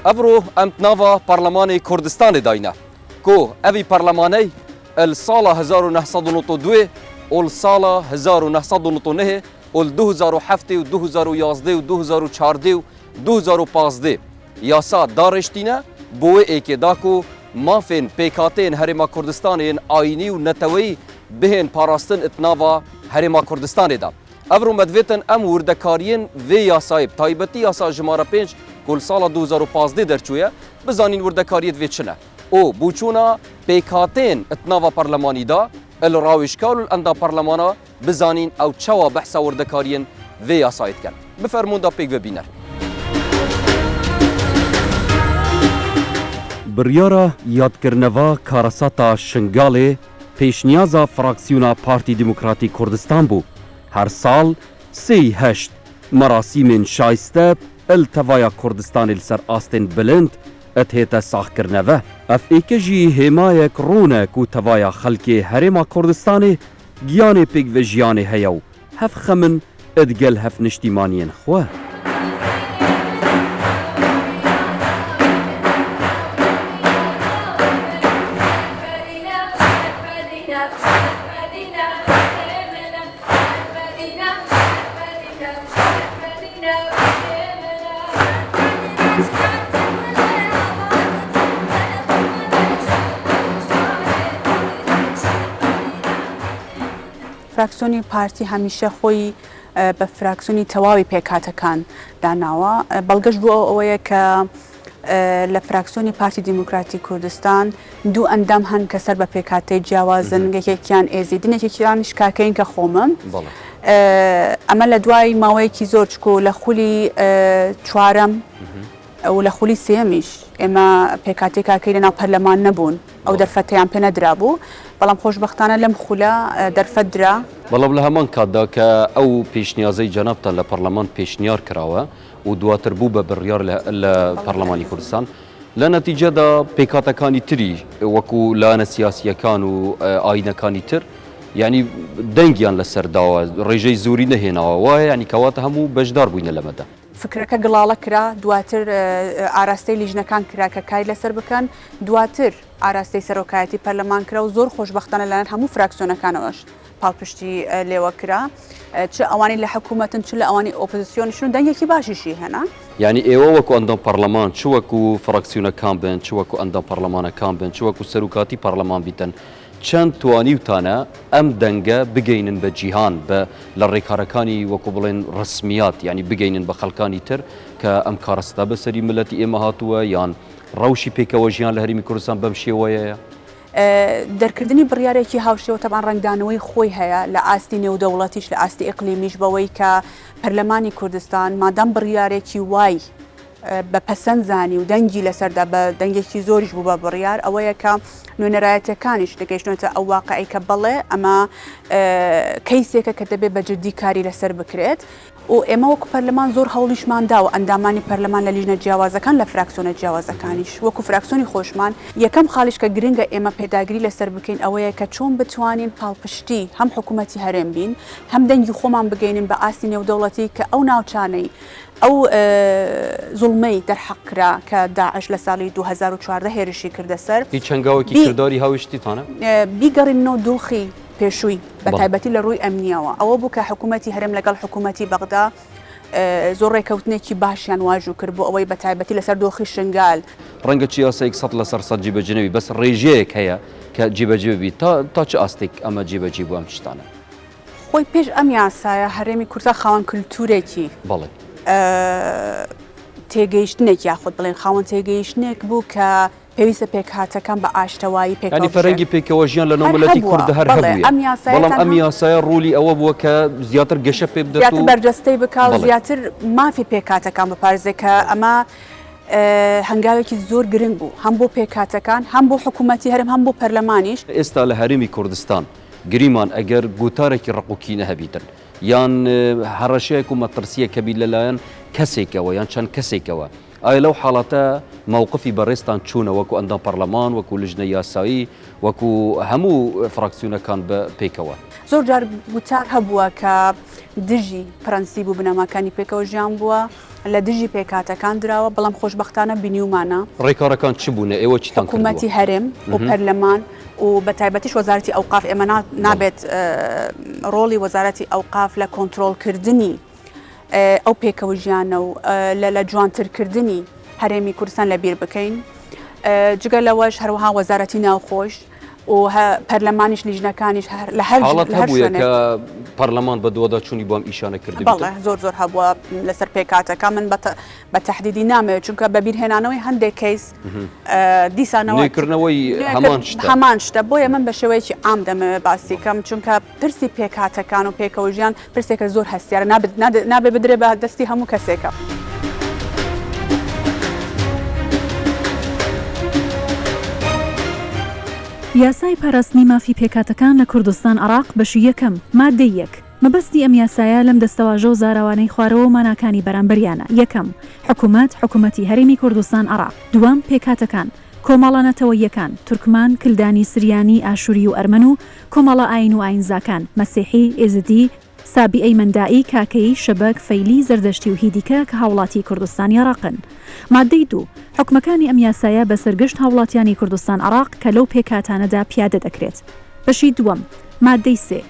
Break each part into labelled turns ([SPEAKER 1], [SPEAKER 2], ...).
[SPEAKER 1] افرو ام ناوا برلمان كردستان داينا كو افي برلماني الصالة 1992 والصالة 1999 وال 2007 و 2011 و 2014 و 2015 یاسا دارشتینه بوی اکیداکو مافین پیکاتین هرما کردستان آینی و نتوی بهن پاراستن اتناوا هرما کردستان دا افرو مدویتن ام وردکارین وی یاسایب تایبتی یاسا جماره 5 کل سال 2015 درچویه بزانین وردکاریت وی چنه او بوچونا پیکاتین اتناوا پارلمانی دا الراوشکال الاندا پارلمانا بزانین او چوا بحثا وردکارین وی یاسایت کن بفرمون دا پیک و بینر بریارا یادکرنوا کاراساتا شنگاله پیشنیازا فراکسیونا پارتی دموکراتی کردستان بو هر سال 3/8 مراسم شایسته التوایا کردستان السر آستن بلند اتهتا ساخ کرنوه اف ایکجی همایک رونک و توایا خلکی هرما کردستان گیان پیگ و جیان هیو هف خمن ادگل هف نشتیمانین خواه
[SPEAKER 2] فراکسیۆنی پارتی هەمیشە خۆی بە فراکسیۆنی تەواوی پێکاتەکان داناوە بەڵگەشت بووە ئەوەیە کە لە فراکسیۆنی پارتی دیموکراتی کوردستان دوو ئەندام هەن کە سەر بە پێکاتەی جیاوازن یەکێکیان ئێزیدن یەکێکیانش کاکەین کە خۆمم ئەمە لە دوای ماوەیەکی زۆر چکۆ لە خولی چوارەم ئەو لە خولی سێمیش ئێمە پێکاتی کاکەی لەناو پەرلەمان نەبوون ئەو دەرفەتەیان پێ نەدرابوو بەڵام خۆشبەختانە لەم خولە دەرفەت درا
[SPEAKER 1] بەڵام لە هەمان کاتدا کە ئەو پێشنیازەی جەنابتان لە پەرلەمان پێشنیار کراوە و دواتر بوو بە بڕیار لە پەرلەمانی کوردستان لە نەتیجەدا پێکاتەکانی تری وەکو لایەنە سیاسیەکان و ئاینەکانی تر یعنی دەنگیان لەسەرداوە ڕێژەی زوری نەهێناوە وایە ینی کەواتە هەموو بەشدار بووینە لەمەدا
[SPEAKER 2] فکرەکە گڵاڵە کرا دواتر ئاراستەی لیژنەکان کرا کە کاری لەسەر بکەن دواتر ئاراستەی سەرۆکایەتی پەرلەمان کرا و زۆر خۆشبەختانە لەلایەن هەموو فراکسیۆنەکانەوەش پاڵپشتی لێوە کرا چ ئەوانی لە حکوومەتن چ لە ئەوانی ئۆپۆزیسیۆنیشن دەنگێکی باشیشی هێنا
[SPEAKER 1] یعنی ئێوە وەکو ئەندام پەرلەمان چ وەکو فراکسیۆنەکان بن چ وەکو ئەندام پەرلەمانەکان بن چ وەکو سەرۆکاتی پەرلەمان بیتن چەند توانیوتانە ئەم دەنگە بگەینن بە جیهان بە لە ڕێکارەکانی وەکو بڵێن ڕسمیات یعنی بگەینن بە خەڵکانی تر کە ئەم کارەستا بەسەری ملەتی ئێمە هاتووە یان ڕەوشی پێکەوە ژیان لە هەرمی کوردستان بەم شێوەیە
[SPEAKER 2] دەرکردنی بڕیارێکی هاوشێوە تەبان ڕنگدانەوەی خۆی هەیە لە ئاستی نێودەوڵەتیش لە ئاستی ئیقلیمیش بەوەی کە پەرلەمانی کوردستان مادام بڕیارێکی وای بە پەسەند زانی و دەنگی لەسەردا بە دەنگێکی زۆریش بوو بە بڕیار ئەوەیە کە نوێنەرایەتەکانیش دەگەیشتنێتە ئەو واقعی کە بەڵێ ئەمە کەیسێکە کە دەبێت بە جددی کاری لەسەر بکرێت و ئێمە وەکو پەرلەمان زۆر هەوڵیشمان داوە ئەندامانی پەرلەمان لە لیژنە جیاوازەکان لە فراکسیۆنە جیاوازەکانیش وەکو فراکسیۆنی خۆشمان یەکەم خاڵیش کە گرنگە ئێمە پێداگیری لەسەر بکەین ئەوەیە کە چۆن بتوانین پاڵپشتی هەم حکوومەتی هەرێم بین هەم دەنگی خۆمان بگەینن بە ئاستی نێودەوڵەتی کە ئەو ناوچانەی ئەو زوڵمەی دەرحەقرا کە داعش لە ساڵی 2014 هێرشی کردە سەر
[SPEAKER 1] هیچ چەنگاوێکی کردداری هاویشتیتانە
[SPEAKER 2] بیگەڕینەوە دۆخی پێشووی بە تایبەتی لە ڕووی ئەمنیەوە ئەوە بوو کە حکوومەتی هەرێم لەگەڵ حکوومەتی بەغدا زۆر ڕێکەوتنێکی باشیان واژوو کرد بۆ ئەوەی بە تایبەتی لەسەر دۆخی شنگال
[SPEAKER 1] ڕەنگە چیاسەیەک 100% جیبەجێنەوی بەس ڕێژەیەک هەیە کە جیبەجێبی تا چه ئاستێک ئەمە جیبەجێ بوو ئەم شتانە
[SPEAKER 2] خۆی پێش ئەم یاسایە هەرێمی کورتا خاوەن کللتورێکی
[SPEAKER 1] بەڵێ
[SPEAKER 2] تێگەیشتنێک یاخود بڵێن خاوەن تێگەیشتنێک بوو کە پێویستە پێکهاتەکان بە ئاشتەوایی
[SPEAKER 1] پێنی فەرەنگی پێکەوە ژیان لە نۆمەلەتی کوردە هەر هەبووە بەڵام ئەم یاسایە ڕوولی ئەوە بووە کە زیاتر گەشە پێ بدەێت
[SPEAKER 2] زیاتر بەرجەستەی بکاو زیاتر مافی پێکاتەکان بپارێزێت کە ئەمە هەنگاوێکی زۆر گرنگ بوو هەم بۆ پێکاتەکان هەم بۆ حکوومەتی هەرم هەم بۆ پەرلەمانیش
[SPEAKER 1] ئێستا لە هەرێمی کوردستان گریمان ئەگەر گوتارێکی ڕقوکی نەهەبیتن یان هەڕەشەیەک و مەترسیە کەبی لەلایەن کەسێکەوە یان چەند کەسێکەوە ئایا لەو حاڵەتە مووقفی بەڕێستان چوونە وەکو ئەندام پەرلەمان وەکو لژنە یاسایی وەکو هەموو فراکسیۆنەکان بە پێکەوە
[SPEAKER 2] زۆر جار وتار هەبووە کە دژی پرەنسیب و بنەماکانی پێکەوە ژیان بووە لە دژی پێکاتەکان درراوە بەڵام خۆشبەختانە بینیومانە
[SPEAKER 1] ڕێکارەکان چ بوونە ئێوە چیتان
[SPEAKER 2] حکوومەتی هەرێم و پەرلەمان و بە تایبەتیش وەزارەتی ئەوقاف ئێمە نابێت ڕۆڵی وەزارەتی ئەوقاف لە کۆنتترۆلکردنی ئەو پێکەوە ژیانە و لە جوانترکردنی هەرێمی کوردستان لەبیر بکەین جگە لەوەش هەروەها وەزارەتی ناوخۆش و پەرلەمانیش لیژنەکانیش لە
[SPEAKER 1] حاڵەت هەبووە کە پەرلەمان بە دووەدا چوونی بۆم ئیشانە کردی
[SPEAKER 2] بەڵێ زۆر هەبووە لەسەر پێکاتەکە من بە تەحدیدی نامەوێت چونکە بەبیرهێنانەوەی هەندێک کەیس
[SPEAKER 1] دیسانەوەی
[SPEAKER 2] هەمان شتە بۆیە من بە شێوەیەکی عام دەمەوێت باسی کەم چونکە پرسی پێکاتەکان و پێکەوە ژیان پرسێکە زۆر هەستیارە نابێ بدرێ بە دەستی هەموو کەسێکە.
[SPEAKER 3] یاسای پاراستنی مافی پێکاتەکان لە کوردستان عراق بەشی یەکەم مادەی یەک مەبەستی ئەم یاسایە لەم دەستەواژە و زاراوانەی خوارەوە و ماناکانی بەرامبەریانە. یەکەم حکوومەتی هەرێمی کوردستان عراق. دووەم پێکاتەکان کۆمەڵانەتەوەیەکان تورکمان کلدانی سریانی ئاشووری و ئەرمەن و کۆمەڵە ئاین و ئاینزاکان مەسیحی ئێزدی سابی ئەیمەندایی کاکەی شەبەک فەیلی زەردەشتی و هیدیکە کە هاوڵاتی کوردستانی عراقن. مادەی دوو حکومەکانی ئەم یاسایە بە سەرگەشت هاوڵاتیانی کوردستان عراق کە لەو پێکاتانەدا پیادە دەکرێت. بەشی دووەم مادەی سێ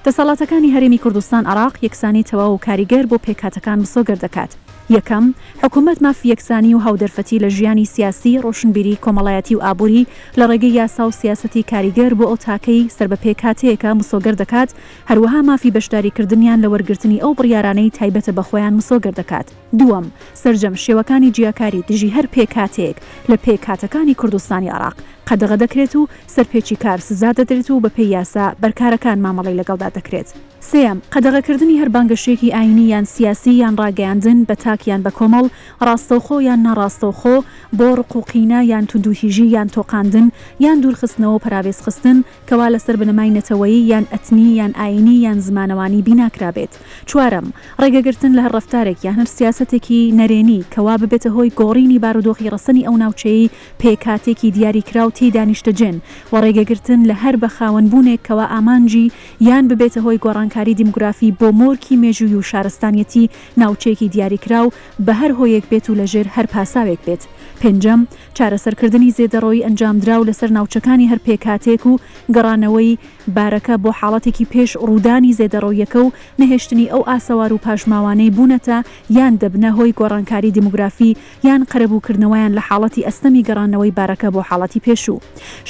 [SPEAKER 3] دەسەڵاتەکانی هەرێمی کوردستان عراق یەکسانی تەواو و کاریگەر بۆ پێکاتەکان بسۆگەر دەکات. یەکەم حکوومەت مافی یەکسانی و هاودەرفەتی لە ژیانی سیاسی ڕۆشنبیری کۆمەڵایەتی و ئابووری لە ڕێگەی یاسا و سیاسەتی کاریگەر بۆ ئەو تاکەی سەر بە پێکاتەیەکە مسۆگەر دەکات هەروەها مافی بەشداریکردنیان لە وەرگرتنی ئەو بڕیارانەی تایبەتە بەخۆیان مسۆگەر دەکات. دووەم سەرجەم شێوەکانی جیاکاری دژی هەر پێکاتەیەک لە پێکاتەکانی کوردستانی عراق قەدەغە دەکرێت و سەرپێکی کار سزا دەدرێت و بە پێی یاسا بەرکارەکان مامەڵی لەگەڵدا دەکرێت. سێم قەدەغەکردنی هەر بانگەشێکی ئاینی یان سیاسی یان ڕاگەیاندن بە تاکیان بە کۆمەڵ ڕاستەوخۆ یان ناڕاستەوخۆ بۆ ڕقوقینە یان توندوهیژی یان تۆقاندن یان دوورخستنەوە پراوێز خستن کەوا لەسەر بنەمای نەتەوەیی یان ئەتنی یان ئاینی یان زمانەوانی بیناکرابێت. چوارەم ڕێگەگرتن لە هەر ڕەفتارێک یان هەر سیاسەتێکی نەرێنی کەوا ببێتە هۆی گۆڕینی بارودۆخی ڕەسەنی ئەو ناوچەیە پێکاتێکی دیاریکراو تێی دانیشتەجێن و ڕێگەگرتن لە هەر بە خاوەنبوونێک کەوا ئامانجی یان ببێتە هۆی گۆڕانکاری دیموگرافی بۆ مۆرکی مێژووی و شارستانیەتی ناوچەیەکی دیاریکراو بە هەر هۆیەک بێت و لەژێر هەر پاساوێک بێت. پێنجەم چارەسەرکردنی زێدەڕۆی ئەنجامدراو لەسەر ناوچەکانی هەر پێکاتێک و گەڕانەوەی بارەکە بۆ حاڵەتێکی پێش ڕوودانی زێدەڕۆیەکە و نەهێشتنی ئەو ئاسەوار و پاشماوانەی بوونەتە یان دەبنە هۆی گۆڕانکاری دیموگرافی یان قەرەبووکردنەوەیان لە حاڵەتی ئەستەمی گەڕانەوەی بارەکە بۆ حاڵەتی پێشوو.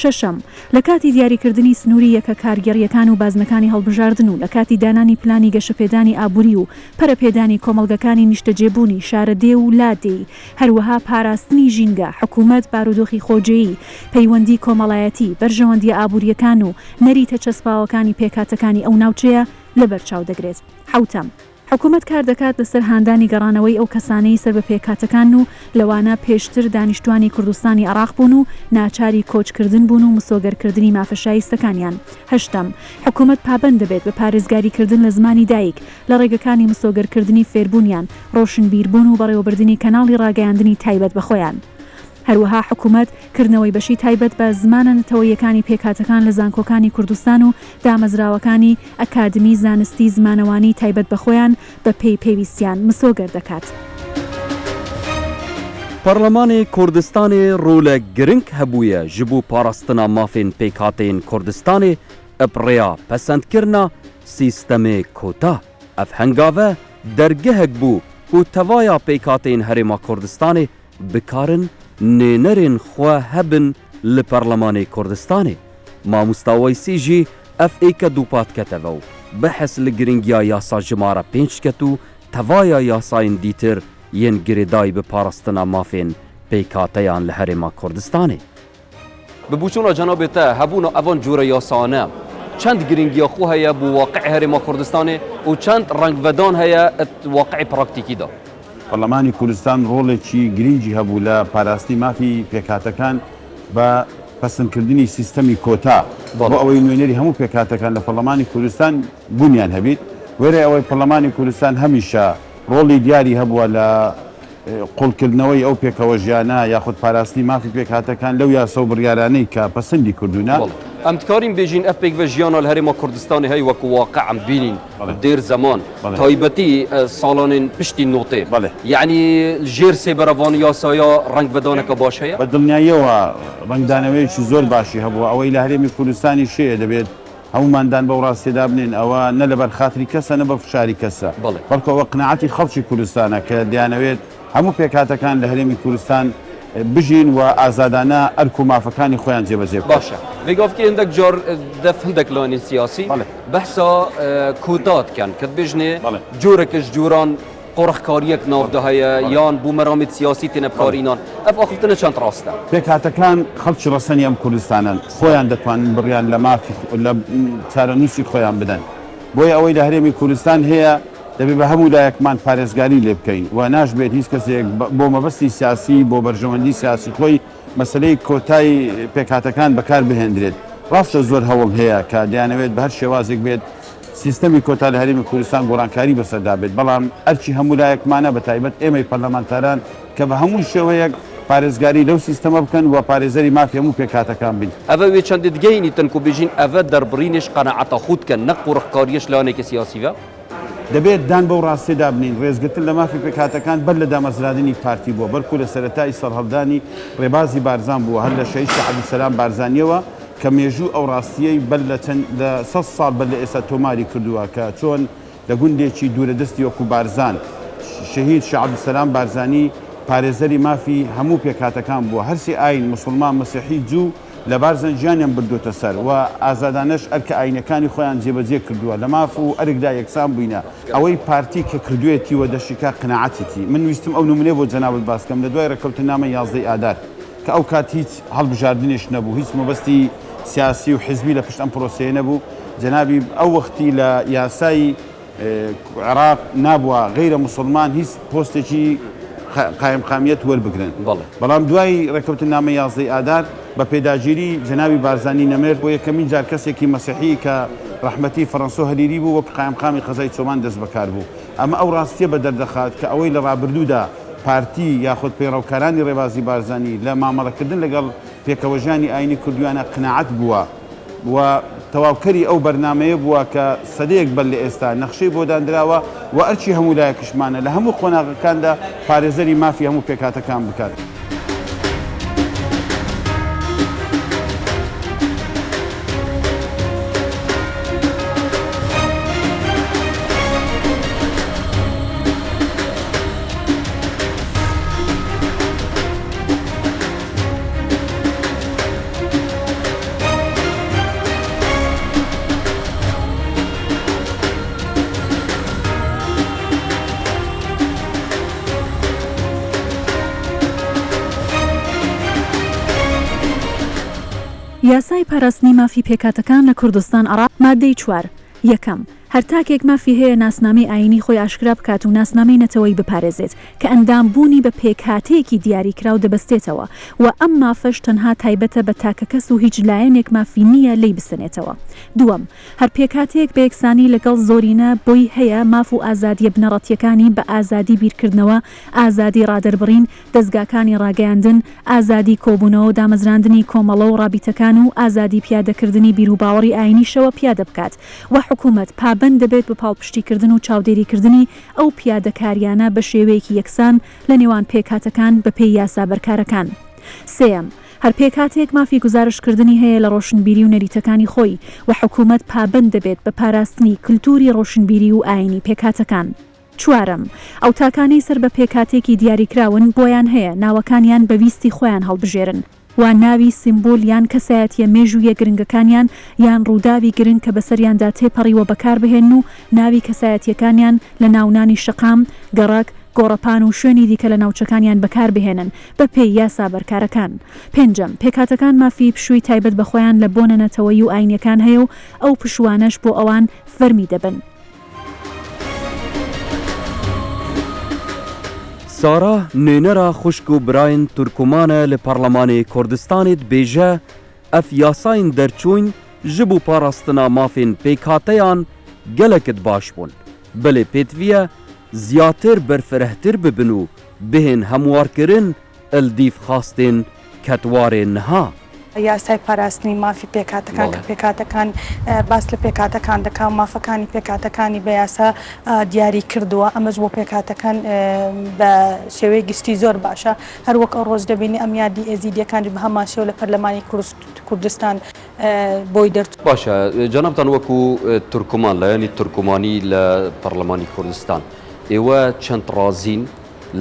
[SPEAKER 3] شەشەم لە کاتی دیاریکردنی سنووری یەکە کارگەڕیەکان و بازنەکانی هەڵبژاردن و لە کاتی دانانی پلانی گەشەپێدانی ئابووری و پەرەپێدانی کۆمەڵگەکانی نیشتەجێبوونی شارەدێ و لادێ هەروەها پاراستنی ژینگە حکوومەت بارودۆخی خۆجێیی پەیوەندی کۆمەڵایەتی بەرژەوەندی ئابوووریەکان و نەریتە چەسپاوەکانی پێکاتەکانی ئەو ناوچەیە لەبەرچاو دەگرێت. حوتەم حکوومەت کار دەکات لەسەر هاندانی گەڕانەوەی ئەو کەسانەی سەر بە پێکاتەکان و لەوانە پێشتر دانیشتوانی کوردستانی عراق بوون و ناچاری کۆچکردن بوون و مسۆگەرکردنی مافەشایستەکانیان. هەشتم حکوومەت پابەند دەبێت بە پارێزگاریکردن لە زمانی دایک لە ڕێگەکانی مسۆگەرکردنی فێربوونیان ڕۆشنبیربوون و بەڕێوەبردننی کەناڵی ڕاگەیاندنی تایبەت بەخۆیان. هەروەها حکوومەت کردنەوەی بەشی تایبەت بە زمانە نەتەوەیەکانی پێکاتەکان لە زانکۆکانی کوردستان و دامەزراوەکانی ئەکادمی زانستی زمانەوانی تایبەت بەخۆیان بە پێی پێویستیان مسۆگەر دەکات.
[SPEAKER 1] پەرلەمانی کوردستانی ڕوولە گرنگ هەبوویە ji بۆ پاراستنا mafên pêkatên Kurdistanê eprêya pesendkirina sîstemê kota. Ev hengave dergehek bû ku tevaya pêkatên Herêma Kurdistanê bikarin nênerên xwe hebin li Perlemanê Kurdistanê. Mamosta Weysî jî ev êke dûpat keteve û bihes li giringiya yasa jimara 5 ket û tevaya yasayên dîtir yên girêdayî bi parastina mafên pêkateyan li Herêma Kurdistanê. Bi bûçûna cenabê te hebûna evan cûre yasane çend giringiya xwe heye bû waqî Herêma Kurdistanê û çend rengvedan heye waqî praktîkî da.
[SPEAKER 4] پەرلەمانی کوردستان ڕۆڵێکی گرنگی هەبوو لە پاراستنی مافی پێکاتەکان بە پەسەندکردنی سیستەمی کۆتا بۆ ئەوەی نوێنەری هەموو پێکاتەکان لە پەرلەمانی کوردستان بوونیان هەبیت. وێرە ئەوەی پەرلەمانی کوردستان هەمیشە ڕۆڵی دیاری هەبووە لە قوڵکردنەوەی ئەو پێکەوە ژیانە یاخود پاراستنی مافی پێکهاتەکان لەو یاسە و بڕیارانەی کە پەسەندی کردوونە
[SPEAKER 1] ئەم دکارین بێژین ئەف پێکڤە ژیانە لە هەرێما کوردستانی هەیە وەکو واقعم بینین دێر زەمان تایبەتی ساڵانên پشتی نۆتێ یعنی ژێر سێبەرەوان یاسایا ڕەنگڤدانەکە باش هەیە
[SPEAKER 4] بە دڵنیاییەوە ڕەنگدانەوەیەکی زۆر باشی هەبووە ئەوەی لە هەرێمی کوردستانی شەیە دەبێت هەموماندان بەو ڕاستێدا بنین ئەوە نە لەبەر خاتری کەسە نە بە فشاری کەسە بەڵکەوە قناعەتی خەڵکی کوردستانە کە دەیانەوێت هەموو پێکهاتەکان لە هەرێمی کوردستان بژین و ئازادانە ئەرک و مافەکانی خۆیان جێبەجێ
[SPEAKER 1] باشە بێگافکی هەندێک جار دەف هەندێک لایەنی سیاسی بەحسا کۆتاتکەن کە بژنێ جۆرێکش جۆران قۆڕەخکاریەک ناودا هەیە یان بوومەرامێت سیاسی تێنە بکارینان ئەف ئاخفتنە چەند ڕاستە
[SPEAKER 4] پێکهاتەکان خەڵکی ڕەسەنی ئەم کوردستانن خۆیان دەتوانن بڕیان لە مافی لە چارەنووسی خۆیان بدەن بۆیە ئەوەی لە هەرێمی کوردستان هەیە دەبێت بە هەموو لایەکمان پارێزگاری لێ بکەین و ناشبێت هیچ کەسێک بۆ مەبەستی سیاسی بۆ بەرژەوەندی سیاسی خۆی مەسلەی کۆتایی پێکهاتەکان بەکار بهێنرێت ڕاستە زۆر هەوڵ هەیە کە دەیانەوێت بە هەر شێوازێک بێت سیستەمی کۆتا لە هەرێمی کوردستان گۆڕانکاری بەسەردا بێت بەڵام ئەرچی هەموو لایەکمانە بە تایبەت ئێمەی پەرلەمانتاران کە بە هەموو شێوەیەک پارێزگاری لەو سیستەمە بکەن و پارێزەری مافی هەموو پێکهاتەکان بین
[SPEAKER 1] ئەvە وێ چەندێت گەینی تەنکو بێژین ئەvە دەربڕینش قەنەعەتە خودکە نەق قوڕەخکاریەش لایەنێکی سیاسیوە
[SPEAKER 4] دەبێت دان بەو ڕاستێدا بنین ڕێزگرتن لە مافی پێکهاتەکان بەر لە دامەزرادنی پارتی بووە بەرکو لە سەرەتای سەرهەڵدانی ڕێبازی بارزان بووە هەر لە شەیشی عەبدولسەلام بارزانیەوە کە مێژوو ئەو ڕاستیەی بەر لە 100 ساڵ بەر لە ئێستا تۆماری کردووە کە چۆن لە گوندێکی دوورەدەستی وەکو بارزان شەهید شێخ عەبدولسەلام بارزانی پارێزەری مافی هەموو پێکهاتەکان بووە هەرسی ئاین مسلمان مەسیحی جوو لە بارزان ژیانیان بردوتە سەر و ئازادانەش ئەرکە ئاینەکانی خۆیان جێبەجێ کردووە لە ماف و ئەرکدا یەکسان بووینە ئەوەی پارتی کە کردوێتی و دەشیکا قناعەتێتی من ویستم ئەو نمونێ بۆ جەنابەت باس بکەم لە دوای ڕێکەوتنامە 11 ئادار کە ئەو کات هیچ هەڵبژاردنێش نەبوو هیچ مەبەستی سیاسی و حزبی لە پشت ئەم پرۆسەیە نەبوو جەنابی ئەو وەختی لە یاسای عێراق نابووە غەیرە موسڵمان هیچ پۆستێکی قایمقامیەت وەربگرن بەڵام دوای ڕێکەوتنامە 11 ئادار بە پێداگیری جەنابی بارزانی نەمێرد بۆ یەکەمین جار کەسێکی مەسیحی کە ڕەحمەتی فەڕەنسا و هەریری بوو وەک قایمقامی قەزای چۆمان دەست بەکار بوو ئەمە ئەو ڕاستیە بە دەردەخات کە ئەوەی لە ڕابردوودا پارتی یاخود پێڕەوکارانی ڕێبازی بارزانی لە مامەڵەکردن لەگەڵ پێکەوەژانی ئاینی کوردیانە قناعەت بووە و تەواوکەری ئەو بەرنامەیە بووە کە سەدەیەک بەر لە ئێستا نەخشەی بۆ دانراوە و ئەرچی هەموو لایەکشمانە لە هەموو قۆناغەکاندا پارێزەری مافی هەموو پێکهاتەکان بکات.
[SPEAKER 3] یاسای پاراستنی مافی پێکهاتەکان لە کوردستان عێراق مادەی 4 یەکەم هەر تاکێک مافی هەیە ناسنامەی ئاینی خۆی ئاشکرا بکات و ناسنامەی نەتەوەی بپارێزێت کە ئەندامبوونی بە پێکهاتەیەکی دیاریکراو دەبەستێتەوە و ئەم مافەش تەنها تایبەتە بە تاکە کەس و هیچ لایەنێک مافی نییە لی بسنێتەوە. دووەم هەر پێکهاتەیەک بە یەکسانی لەگەڵ زۆرینە بۆی هەیە ماف و ئازادیە بنەڕەتیەکانی بە ئازادی بیرکردنەوە، ئازادی ڕادەربڕین، دەستگاکانی ڕاگەیاندن، ئازادی کۆبوونەوە دامەزراندنی کۆمەڵە و ڕابیتەکان و ئازادی پیادەکردنی بیر و باوەڕی ئاینیشەوە پیادە بکات و حکوومەت پابند دەبێت بە پاڵپشتیکردن و چاودێریکردنی ئەو پیادەکاریانە بە شێوەیەکی یەکسان لە نێوان پێکهاتەکان بە پێی یاسا بەرکارەکان. سێم هەر پێکهاتەیەک مافی گزارشکردنی هەیە لە ڕۆشنبیری و نەریتەکانی خۆی و حکوومەت پابند دەبێت بە پاراستنی کللتوری ڕۆشنبیری و ئاینی پێکهاتەکان. چوارم ئەو تاکانەی سەر بە پێکهاتێکی دیاریکراون بۆیان هەیە ناوەکانیان بەویستی خۆیان هەڵبژێرن و ناوی سیمبۆل یان کەسایەتیە مێژوویە گرنگەکانیان یان ڕووداوی گرنگ کە بەسەریاندا تێپەڕیوە بەکار بهێن و ناوی کەسایەتیەکانیان لە ناونانی شەقام، گەڕک، گۆڕەپان و شوێنی دیکە لە ناوچەکانیان بەکار بهێنن بە پێی یاسا بەرکارەکان. پێنجەم پێکهاتەکان مافی پشووی تایبەت بە خۆیان لە بۆنەنەتەوەی و ئاینیەکان هەیە و ئەو پشوانەش بۆ ئەوان فەرمی دەبن.
[SPEAKER 1] سارا نوێنەرە خوشک و براین تورکمانە لە پەرلەمانی کوردستانیت بێژە ئەف یاساین دەرچوون ji بۆ پاراستنا mafên pêkhatەیان gelekit baş bûn. Bilê pêtviye زیاتر برفرهتر ببن و بهن هەموارکردن ئەلدیف خاستن کەتوارێ نەها.
[SPEAKER 5] یاسای پاراستنی مافی پێکاتەکان کە پێکاتەکان باس لە پێکاتەکان دەکات مافەکانی پێکاتەکانی بە یاسا دیاری کردووە ئەمەش بۆ پێکاتەکان بە شێوەیە گشتی زۆر باشە هەروەک ئەو ڕۆژ دەبینی ئەم یادی ئێزیدیەکانی بە هەمان شێوە لە پەرلەمانی کوردستان بۆی دەرچوو.
[SPEAKER 1] باشە جەنابتان وەکو تورکمان لایەنی تورکمانی لە پەرلەمانی کوردستان ئێوە چەند ڕازین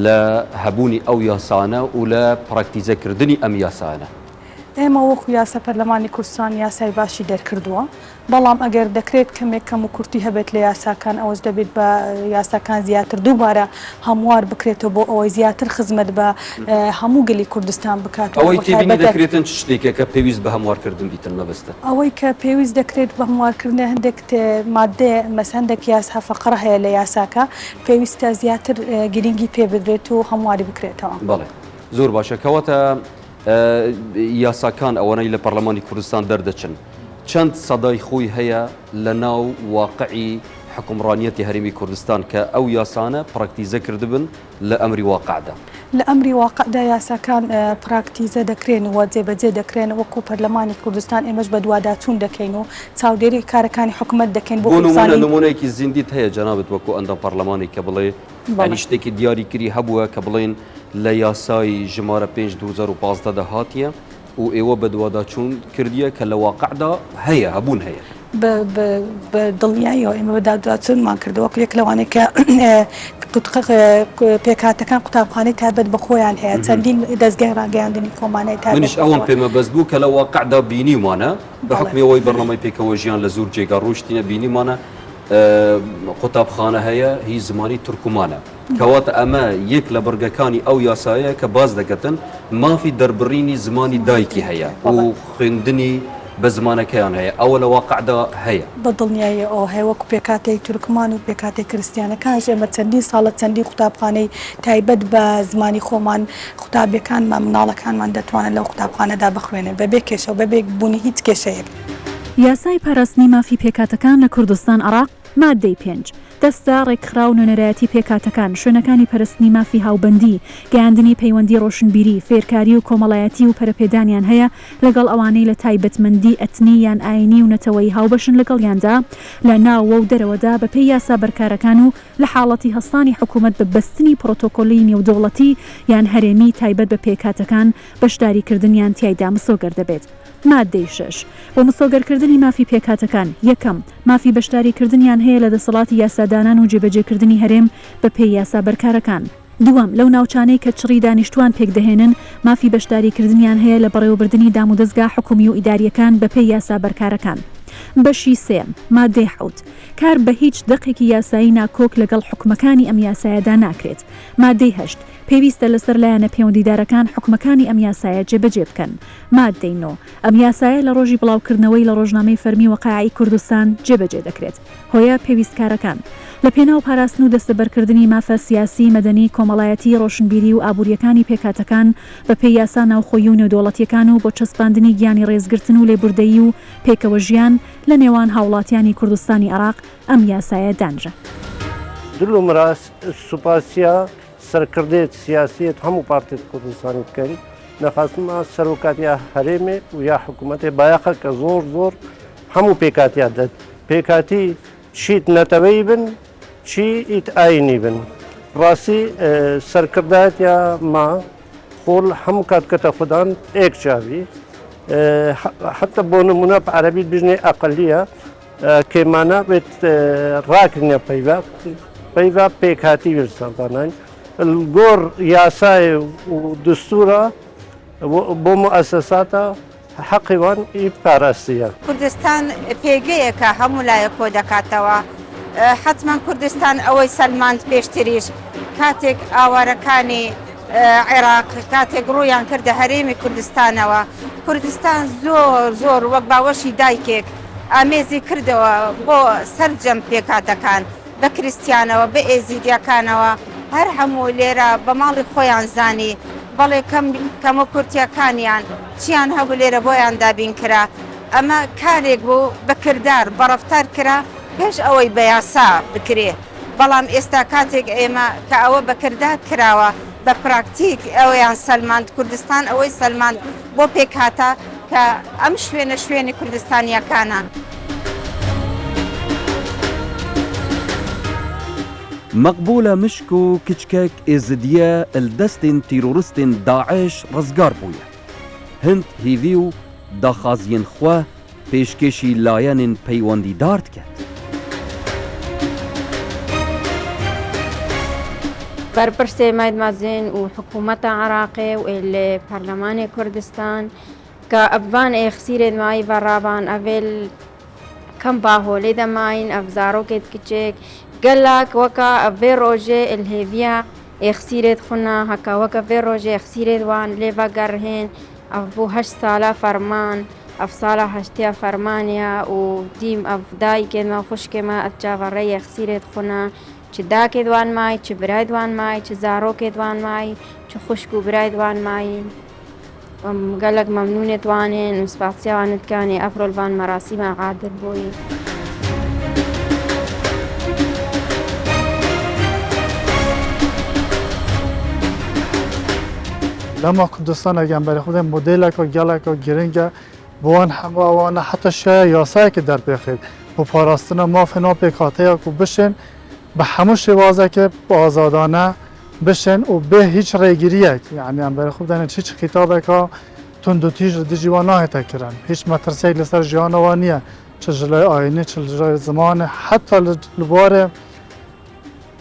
[SPEAKER 1] لە هەبوونی ئەو یاسانە و لە پراکتیزەکردنی ئەم یاسانە؟
[SPEAKER 5] ئێمە وەکو یاسا پەرلەمانی کوردستان یاسای باشی دەرکردووە بەڵام ئەگەر دەکرێت کەمێک کەم و کورتی هەبێت لە یاساکان ئەوەش دەبێت بە یاساکان زیاتر دووبارە هەموار بکرێتەوە بۆ ئەوەی زیاتر خزمەت بە هەموو گەلی کوردستان بکاتەوە.
[SPEAKER 1] ئەوەی تێبینی دەکرێتن شتێکە کە پێویست بە هەموارکردن بیتن مەبەستە
[SPEAKER 5] ئەوەی کە پێویست دەکرێت بە هەموارکردن هەندێک مادێ مەسەندێک یاسا فەقڕە هەیە لە یاساکە پێویستە زیاتر گرنگی پێ بدرێت و هەمواری بکرێتەوە.
[SPEAKER 1] بەڵێ زۆر باشە کەواتە یاساکان ئەوانەی لە پەرلەمانی کوردستان دەردەچن چەند سەدای خۆی هەیە لە ناو واقعی حکومڕانیەتی هەرێمی کوردستان کە ئەو یاسانە پراکتیزە کردبن لە ئەمری واقعدا.
[SPEAKER 5] لە ئەمری واقعدا یاساکان پراکتیزە دەکرێن و جێبەجێ دەکرێن وەکو پەرلەمانی کوردستان ئێمەش بە دوواداچوون دەکەین و چاودێری کارەکانی حکوومەت دەکەین بۆ
[SPEAKER 1] نمونەیەکی زیندیت هەیە جەنابەت وەکو ئەندام پەرلەمانی کە بڵێ ئەنی شتێکی دیاریکردی هەبووە کە بڵێن لە یاسای ژمارە 5 2015 داهاتیە و ئێوە بە دوواداچوون کردیە کە لە واقعدا هەیە هەبوون هەیە
[SPEAKER 5] بە دڵنیاییەوە ئێمە بەدادوچونمان کردەوە یەک لەوانەیە کە پێکاتەکان قوتابخانەی تایبەت بە خۆیان هەیە چەندین دەستگای ڕاگەیاندنی کۆمانای تایبەت
[SPEAKER 1] منیش ئەوم پێمە بەس بوو کە لە واقعدا بینیمانە بە حکمەوەی بەرنامەی پێکەوە ژیان لە زۆر جێگا ڕۆشتینە بینیمانە قوتابخانە هەیە هی زمانی تورکمانە کەواتە ئەمە یەک لە بەرگەکانی ئەو یاسایە کە باز دەکەتن مافی دەربڕینی زمانی دایکی هەیە و خوێندنی بە زمانەکەیان هەیە ئەوە لە واقعدا هەیە
[SPEAKER 5] بە دڵنیایی ئەو هەیە وەکو پێکاتێک تورکمان و پێکاتێک کریستیانەکان ئێمە چەندین ساڵە چەندی قوتابخانەی تایبەت بە زمانی خۆمان قوتابیەکانمان مناڵەکانمان دەتوانن لەو قوتابخانەدا بخوێنن بەبێ کێشە و بەبێ بوونی هیچ کێشەیەک.
[SPEAKER 3] یاسای پاراستنی مافی پێکاتەکان لە کوردستان عێراق مادەی 5 دەستە ڕێکخراو نوێنەرایەتی پێکاتەکان شوێنەکانی پەرستنی مافی هاوبەندی گەیاندنی پەیوەندی ڕۆشنبیری فێرکاری و کۆمەڵایەتی و پەرەپێدانیان هەیە لەگەڵ ئەوانەی لە تایبەتمەندی ئەتنی یان ئاینی و نەتەوەی هاوبەشن لەگەڵیاندا لە ناوە و دەرەوەدا بەپێی یاسا بەرکارەکان و لە حاڵەتی هەستانی حکوومەت بە بەستنی پرۆتۆکۆلی نێودەوڵەتی یان هەرێمی تایبەت بە پێکاتەکان بەشداریکردنیان تیایدا مسۆگەر دەبێت. مادەی 6 بۆ مسۆگەرکردنی مافی پێکاتەکان یەکەم مافی بەشداریکردنیان هەیە لە دەسەڵاتی یاسادانان و جێبەجێکردنی هەرێم بە پێی یاسا بەرکارەکان. دووەم لەو ناوچانەی کە چڕی دانیشتوان پێک دەهێنن مافی بەشداریکردنیان هەیە لە بەڕێوەبردننی دام و دەستگا حکومی و ئیداریەکان بە پێی یاسا بەرکارەکان. بەشی سێم مادەی 7 کار بە هیچ دقێکی یاسایی ناکۆک لەگەڵ حکومەکانی ئەم یاسایەدا ناکرێت. مادەی 8 پێویستە لەسەر لایەنە پەیوەندیدارەکان حکومەکانی ئەم یاسایە جێبەجێ بکەن. مادەی 9 ئەم یاسایە لە ڕۆژی بڵاوکردنەوەی لە ڕۆژنامەی فەرمی وەقایعی کوردستان جێبەجێ دەکرێت. هۆیە پێویستکارەکان لە پێناو پاراستن و دەستەبەرکردنی مافە سیاسی مەدەنی کۆمەڵایەتی ڕۆشنبیری و ئابوووریەکانی پێکاتەکان بە پێی یاسا ناوخۆیی و نێودەوڵەتیەکان و بۆ چەسپاندنی گیانی ڕێزگرتن و لێبوردەیی و پێکەوە ژیان لە نێوان هاوڵاتیانی کوردستانی عێراق ئەم یاسایە دانرا.
[SPEAKER 6] دلم ڕاست سوپاسیا سەرکردێت سیاسیت هەموو پارتێت کوردستانی بکەین نەخواستمە سەرۆکاتیا هەرێمێ و یا حکوومەتێ بایەخە کە زۆر هەموو پێکاتیا دەت پێکاتی چیت نەتەوەی بن چی ئیت ئاینی بن ڕاستی سەرکردایەتیا ما خۆڵ هەموو کاتکەتە خوددان ئێک چاوی حتى بۆ نمونە عەرەبی بژنێ ئەقلیە کێمانە بێت ڕاکردنە پەیڤ پێکاتی وێرسەڵدانان گۆر یاسای و دستورە بۆ مؤسساتە حەقیوان ئی پاراستیە.
[SPEAKER 7] کوردستان پێگەیەکە هەموو لایە کۆ دەکاتەوە حتمما کوردستان ئەوەی سەلماند پێشتریش کاتێک ئاوارەکانی عێراق کاتێک ڕوویان کردە هەرێمی کوردستانەوە کوردستان زۆر وەک باوەشی دایکێک ئامێزی کردەوە بۆ سەرجەم پێکاتەکان بە کریسیانەوە بە ئێزیدیەکانەوە هەر هەموو لێرە بە ماڵی خۆیان زانی بەڵێ کەمە کورتیەکانیان چیان هەبوو لێرە بۆیان دابین کرا ئەمە کارێک بوو بە کردار بە ڕەفتار کرا پێش ئەوەی بە یاسا بکرێ بەڵام ئێستا کاتێک ئێمە کە ئەوە بەکردات کراوە بە پراکتیک ئەویان سەلماند کوردستان ئەوەی سەلماند بۆ پێکهاتە کە ئەم شوێنی کوردستانیەکانە.
[SPEAKER 1] مقبولة مشكو كچكك ازديا الدستن تيرورستن داعش رزگار بويا هند هيفيو داخازين خوا پیشکشی لایەنên پەیوەندیدار دکات.
[SPEAKER 8] برپرسي مايد مازن وحكومة عراقي والبرلمان كردستان كأبوان اخسير ماي ورابان أول كم باهو ليدا ماين أفزارو كت كتشك قالك وكا أفي روجي الهيفيا اخسير خنا هكا وكا في روجي اخسير وان ليفا قرهن أفو 8 سالة فرمان أف سالة هشتيا فرمانيا وديم أف داي كما خوش كما أتجاور ري اخسير خنا چه دا که دوان مای، چه برای دوان مای، چه زارو که دوان مای، چه خشکو برای دوان مای. قالك ممنونة دوانين وسباسيا وانت كاني أفرول فان مراسم عادل بوي.
[SPEAKER 9] لما كردستان اگه برای خود مدل و گلک و گرینگ بوان همه وانا حتی شاید یاسایی که در بخید و پاراستن ما فنا پیکاته که بشن به همون شوازه که آزادانه بشن و به هیچ ریگیریه یعنی هم برای خوب دانه هیچ خطابه که تند و تیج دی جوانه تکرن هیچ مترسه لسر جوانوانیه چه جلوی آینه چه جلوی زمان حتی لباره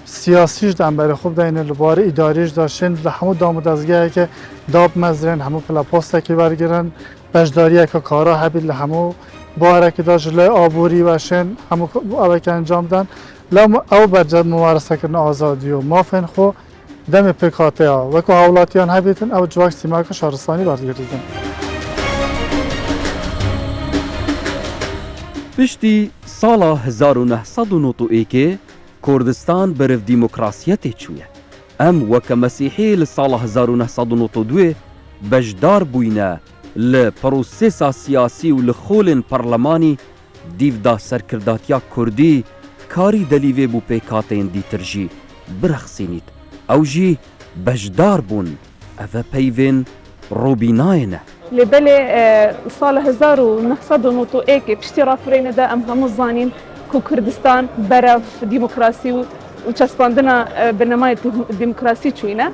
[SPEAKER 9] سیاسیش دم برای خوب دانه لباره اداریش داشتن لحمو دامود ازگه که داب مزرن همو پلاپوسته که برگرن بجداریه که کارا هبید لحمو باره که دا جلوی آبوری وشن همو اوه که انجام دن لما او برجد ممارسه کردن آزادی و مافن خو دم پیکاته ها وکو حولاتیان هبیتن او جواک سیماک شهرستانی برگردیدن.
[SPEAKER 1] پشتی سالا 1991 کردستان برف دیموکراسیت چویه. ام وک مسیحی لسالا 1992 بجدار بوینه لپروسیسا سیاسی و لخول پرلمانی دیو دا سرکرداتیا کردی کاری دلیوه بو پیکاتین دیترجی برخصینید او جی بجدار بون اوه پیوین روبیناینه
[SPEAKER 10] لبالي صال 1991 بشتي رافرين دا ام هم الظانين كو كردستان برف ديمقراسي وچسباندنا برنامج ديمقراسي چوينه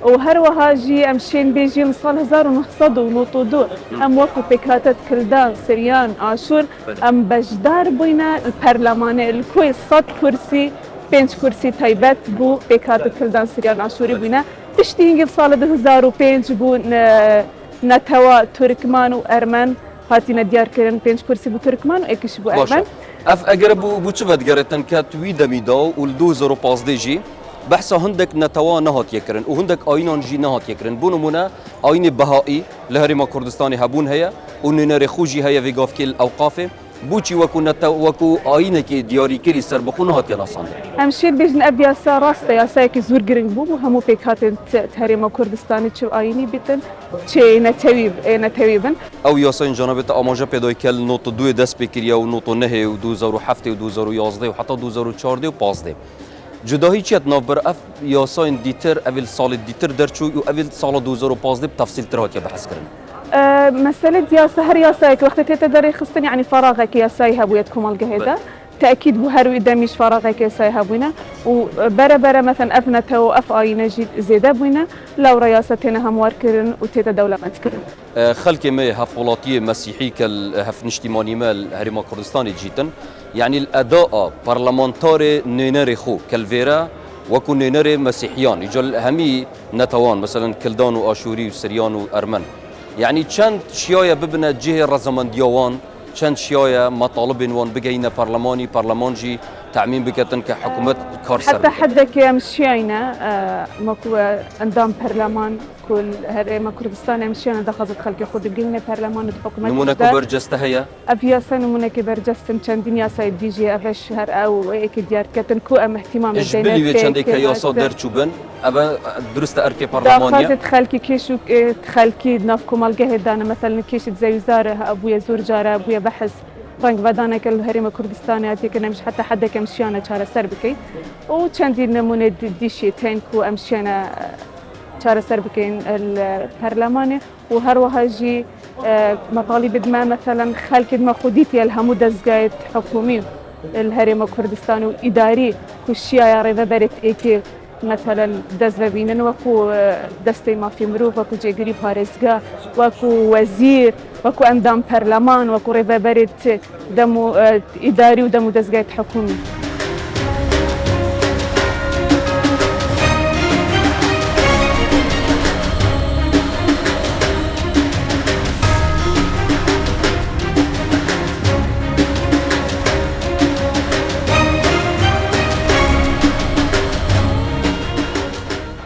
[SPEAKER 10] وهروها جي امشين بيجي من صال 1992 ام وقو بكاتت كردان سريان عاشور ام بجدار بوينا البرلمان الكوي 100 كرسي 5 كرسي تايبت بو بكاتت كردان سريان عاشوري بوينا بشتي هنجي صال 2005 بو نتوا تركمان وارمن هاتينا ديار كرن 5 كرسي بو تركمان واكش بو ارمن
[SPEAKER 1] اف اگر بو چفت گرتن کات وی دمیدا و 2015 جی بحثا هندك نتوا نهات يكرن وهندك آينان جي نهات يكرن بو نمونه آين بهائي لهرما كردستاني هبون هيا وننر خوجي هيا في كل أوقافه بوچی وکو آینه که دیاری کری سر بخون هاتی ناسانده.
[SPEAKER 10] همشیر بیشن ابیاسا راسته یاسایی که زور گرنگ بو همو پیکاتن تحریم کردستانی چه آینی بیتن چه نتویبن.
[SPEAKER 1] او یاسای جانبت آماجه پیدای کل نوت 2 دست بکریا و نوت 9 و 2007 و 2011 و حتی 2014 و 15. جداهی چیت نابر اف یاساین دیتر اول سال دیتر درچو و اول سال 2015 بتفصیل تر هاتی بحث کردن.
[SPEAKER 10] مسألة ياسا هر ياسايك وقت تقدر يخصني يعني فراغك ياساي هبويتكم الجهيدة تأكيد بهروي دميش فراغك ياساي هبوينا وبرا مثلا أفنته وأف آينا جيد زيادة بوينا لو رياستنا هم واركرن وتيتا دولة متكرن
[SPEAKER 1] خلك ما هفولاتية مسيحي كالهف نشتماني مال هرما كردستاني جيتن يعني الأداء برلمانتاري نيناري خو كالفيرا وكو نيناري مسيحيان يجل همي نتوان مثلا كلدان وآشوري وسريان وأرمن يعني چند شیای ببینه جه رزمندیوان چند شیای مطالب وان بگینه برلمانجی تعمیم بکتن که حکومت کار سر
[SPEAKER 10] حتى حدك يا مشينا ماكو اندام برلمان كل هر ما كردستان مشينا دخلت خلق خود بقينا برلمان الحكومه
[SPEAKER 1] نمونه برجسته هي
[SPEAKER 10] افيا نمونه برجستن چندين يا سايد دي جي افش هر او هيك ديار كتن كو ام اهتمام
[SPEAKER 1] الدينه اجبلي چندك يا صدر چوبن ابا درست اركي برلمانيه
[SPEAKER 10] دخلت خلقي كيشو خلقي نافكم الجهدان مثلا كيش زي وزاره ابويا زور جاره ابويا بحث ڕنگ بەدانێکە لە هەرێمە کوردستانی هاتیکە نەمیش حتا حدێک ئەم شیانە چارەسەر بکەین و چەندی نمونێ دیشی تێنک و ئەم شوێنە چارەسەر بکەین پەرلەمانێ و هەروەهاژی مەطالی بدمە مەثەن خەلکردمە خودیتی هەموو دەستگایت حکومی الهەرێمە کوردستان و ئیداری کوشیایە ڕێڤەبەرێت ئێکێ مثلا دەست ببینن وەکو دەستەی مافی مرۆڤ وەکو جێگیری پارێزگا وەکو وەزیر وەکو ئەندام پەرلەمان وەکو ڕێڤەبەرێت ئیداری و دەم و دەستگایت حکومی.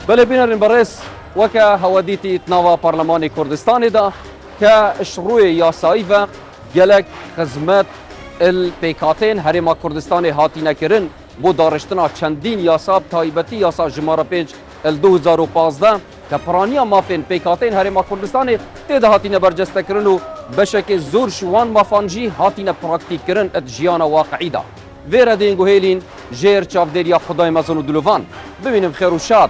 [SPEAKER 1] بله بینرین برس وکه هودیتی تناوا پارلمانی کردستان دا که شروع یاسایی و گلک خدمت الپیکاتین هرما کردستان هاتی نکرن بو دارشتنا چندین یاسا تایبتی یاسا جماره 5 2015 که پرانیا مافین پیکاتین هرما کردستان تیده هاتی نبرجسته کرن و بشک زور شوان مافانجی هاتی نپراکتیک کرن ات جیان واقعی دا ویره دینگو هیلین جیر چاودریا خدای مزن و دلوان ببینیم خیر و شاد